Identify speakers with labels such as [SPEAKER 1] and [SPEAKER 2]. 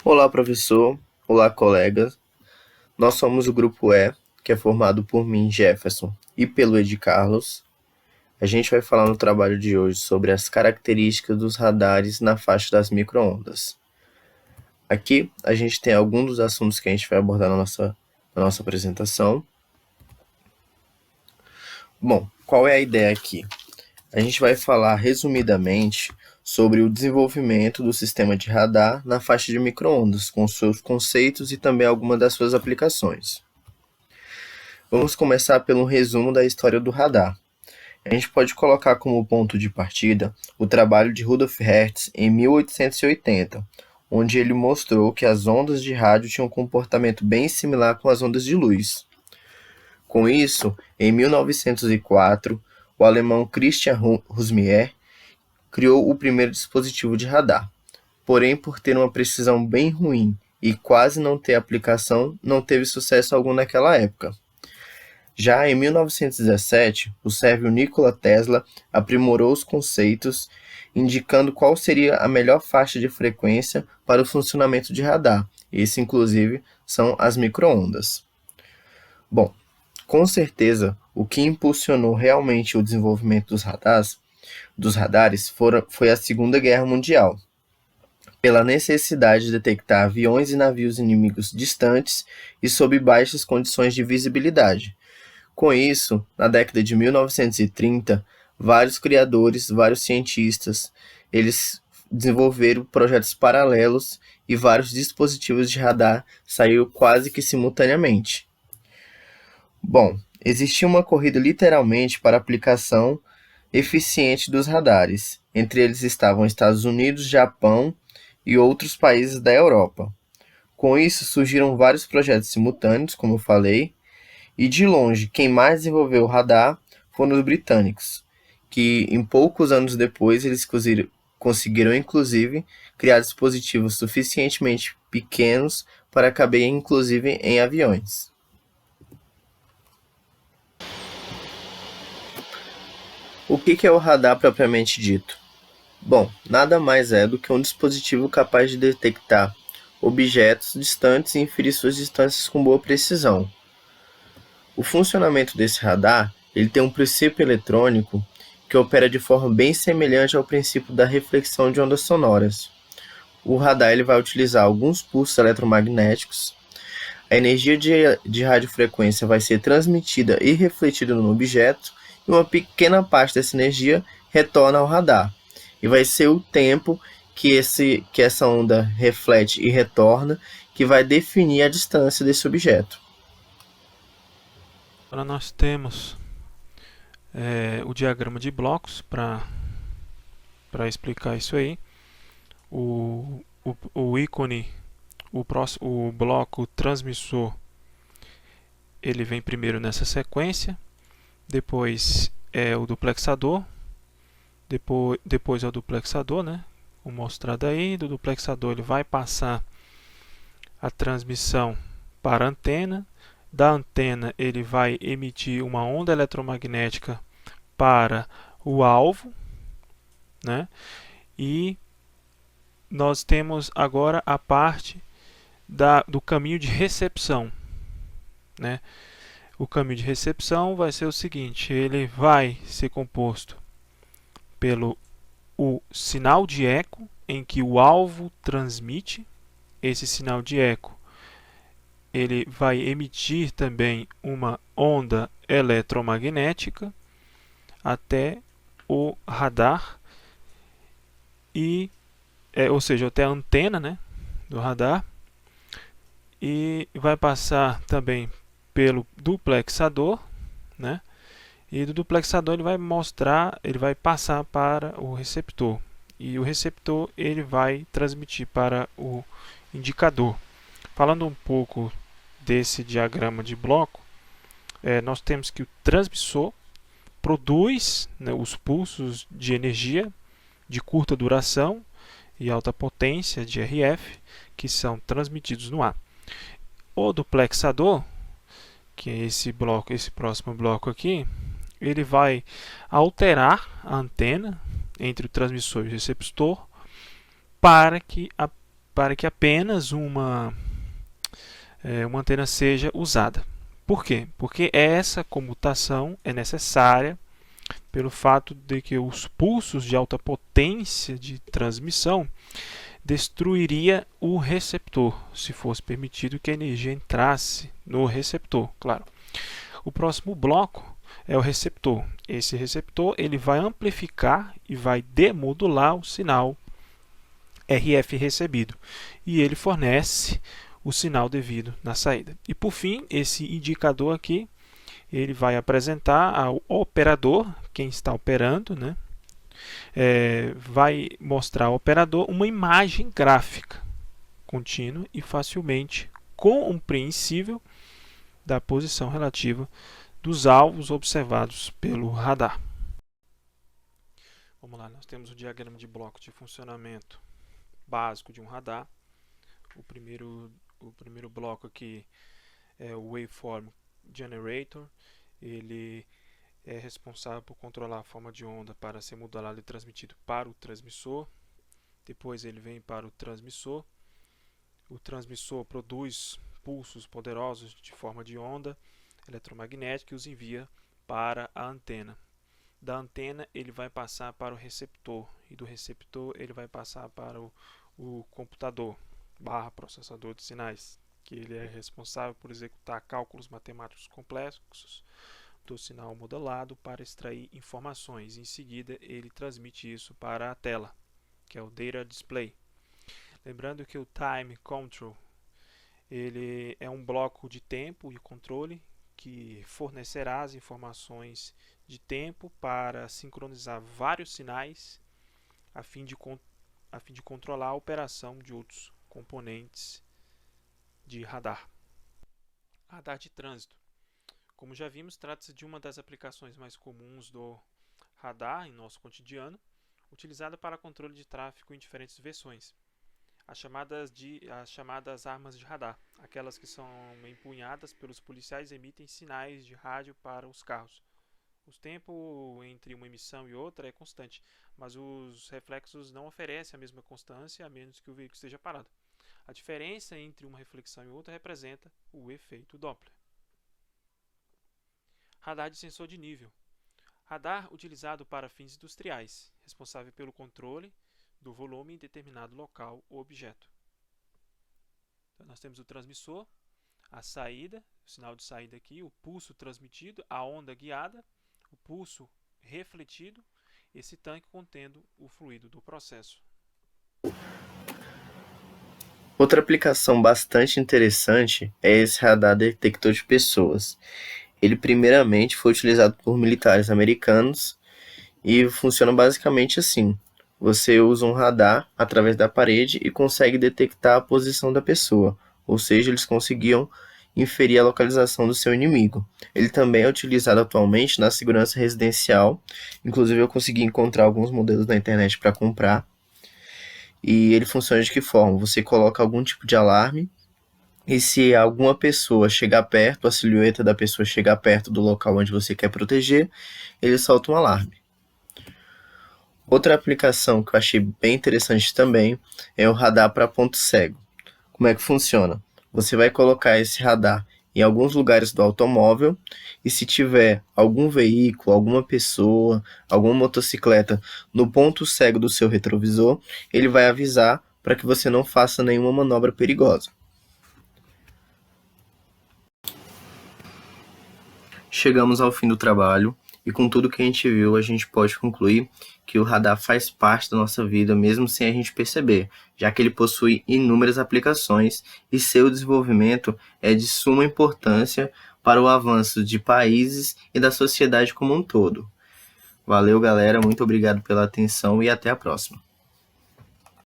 [SPEAKER 1] Olá, professor. Olá, colegas. Nós somos o grupo E, que é formado por mim, Jefferson, e pelo Ed Carlos. A gente vai falar no trabalho de hoje sobre as características dos radares na faixa das microondas. Aqui a gente tem alguns dos assuntos que a gente vai abordar na nossa apresentação. Bom, qual é a ideia aqui? A gente vai falar resumidamente sobre o desenvolvimento do sistema de radar na faixa de microondas, com seus conceitos e também algumas das suas aplicações. Vamos começar pelo resumo da história do radar. A gente pode colocar como ponto de partida o trabalho de Rudolf Hertz em 1880, onde ele mostrou que as ondas de rádio tinham um comportamento bem similar com as ondas de luz. Com isso, em 1904, o alemão Christian Rousmier criou o primeiro dispositivo de radar. Porém, por ter uma precisão bem ruim e quase não ter aplicação, não teve sucesso algum naquela época. Já em 1917, o sérvio Nikola Tesla aprimorou os conceitos, indicando qual seria a melhor faixa de frequência para o funcionamento de radar. Esse, inclusive, são as microondas. Bom, com certeza, o que impulsionou realmente o desenvolvimento dos radares foi a Segunda Guerra Mundial, pela necessidade de detectar aviões e navios inimigos distantes e sob baixas condições de visibilidade. Com isso, na década de 1930, vários criadores, vários cientistas, eles desenvolveram projetos paralelos e vários dispositivos de radar saíram quase que simultaneamente. Bom, existia uma corrida literalmente para a aplicação eficiente dos radares. Entre eles estavam Estados Unidos, Japão e outros países da Europa. Com isso, surgiram vários projetos simultâneos, como eu falei, e de longe, quem mais desenvolveu o radar foram os britânicos, que em poucos anos depois eles conseguiram inclusive criar dispositivos suficientemente pequenos para caber inclusive em aviões. O que é o radar propriamente dito? Bom, nada mais é do que um dispositivo capaz de detectar objetos distantes e inferir suas distâncias com boa precisão. O funcionamento desse radar ele tem um princípio eletrônico que opera de forma bem semelhante ao princípio da reflexão de ondas sonoras. O radar ele vai utilizar alguns pulsos eletromagnéticos. A energia de radiofrequência vai ser transmitida e refletida no objeto, e uma pequena parte dessa energia retorna ao radar. E vai ser o tempo que essa onda reflete e retorna que vai definir a distância desse objeto.
[SPEAKER 2] Agora nós temos o diagrama de blocos para explicar isso aí. O ícone, o bloco transmissor, ele vem primeiro nessa sequência, depois é o duplexador, depois é o duplexador, né? O mostrado aí. Do duplexador ele vai passar a transmissão para a antena. Da antena ele vai emitir uma onda eletromagnética para o alvo, né? E nós temos agora a parte do caminho de recepção, né? O caminho de recepção vai ser o seguinte: ele vai ser composto pelo o sinal de eco em que o alvo transmite. Esse sinal de eco ele vai emitir também uma onda eletromagnética até o radar, ou seja, até a antena, né, do radar, e vai passar também pelo duplexador, né, e do duplexador ele vai passar para o receptor, e o receptor ele vai transmitir para o indicador. Falando um pouco desse diagrama de bloco, nós temos que o transmissor produz, né, os pulsos de energia de curta duração e alta potência de RF que são transmitidos no ar. O duplexador, que é esse próximo bloco aqui, ele vai alterar a antena entre o transmissor e o receptor para que para que apenas uma antena seja usada. Por quê? Porque essa comutação é necessária pelo fato de que os pulsos de alta potência de transmissão destruiria o receptor, se fosse permitido que a energia entrasse no receptor, claro. O próximo bloco é o receptor. Esse receptor ele vai amplificar e vai demodular o sinal RF recebido, e ele fornece o sinal devido na saída. E por fim, esse indicador aqui, ele vai apresentar ao operador, quem está operando, né? Vai mostrar ao operador uma imagem gráfica contínua e facilmente compreensível da posição relativa dos alvos observados pelo radar. Vamos lá, nós temos o diagrama de bloco de funcionamento básico de um radar. O primeiro bloco aqui é o Waveform Generator. Ele é responsável por controlar a forma de onda para ser modulado e transmitido para o transmissor. Depois ele vem para o transmissor. O transmissor produz pulsos poderosos de forma de onda eletromagnética e os envia para a antena. Da antena ele vai passar para o receptor e do receptor ele vai passar para o computador / processador de sinais, que ele é responsável por executar cálculos matemáticos complexos do sinal modelado para extrair informações. Em seguida ele transmite isso para a tela, que é o Data Display. Lembrando que o Time Control ele é um bloco de tempo e controle que fornecerá as informações de tempo para sincronizar vários sinais a fim de controlar a operação de outros componentes de radar. Radar de trânsito. Como já vimos, trata-se de uma das aplicações mais comuns do radar em nosso cotidiano, utilizada para controle de tráfego em diferentes versões. As chamadas armas de radar, aquelas que são empunhadas pelos policiais, emitem sinais de rádio para os carros. O tempo entre uma emissão e outra é constante, mas os reflexos não oferecem a mesma constância a menos que o veículo esteja parado. A diferença entre uma reflexão e outra representa o efeito Doppler. Radar de sensor de nível. Radar utilizado para fins industriais, responsável pelo controle do volume em determinado local ou objeto. Então, nós temos o transmissor, a saída, o sinal de saída aqui, o pulso transmitido, a onda guiada, o pulso refletido, esse tanque contendo o fluido do processo.
[SPEAKER 1] Outra aplicação bastante interessante é esse radar detector de pessoas. Ele primeiramente foi utilizado por militares americanos e funciona basicamente assim. Você usa um radar através da parede e consegue detectar a posição da pessoa, ou seja, eles conseguiam inferir a localização do seu inimigo. Ele também é utilizado atualmente na segurança residencial, inclusive eu consegui encontrar alguns modelos na internet para comprar. E ele funciona de que forma? Você coloca algum tipo de alarme e se alguma pessoa chegar perto, a silhueta da pessoa chegar perto do local onde você quer proteger, ele solta um alarme. Outra aplicação que eu achei bem interessante também é o radar para ponto cego. Como é que funciona? Você vai colocar esse radar em alguns lugares do automóvel e se tiver algum veículo, alguma pessoa, alguma motocicleta no ponto cego do seu retrovisor, ele vai avisar para que você não faça nenhuma manobra perigosa. Chegamos ao fim do trabalho e com tudo que a gente viu, a gente pode concluir que o radar faz parte da nossa vida mesmo sem a gente perceber, já que ele possui inúmeras aplicações e seu desenvolvimento é de suma importância para o avanço de países e da sociedade como um todo. Valeu, galera, muito obrigado pela atenção e até a próxima.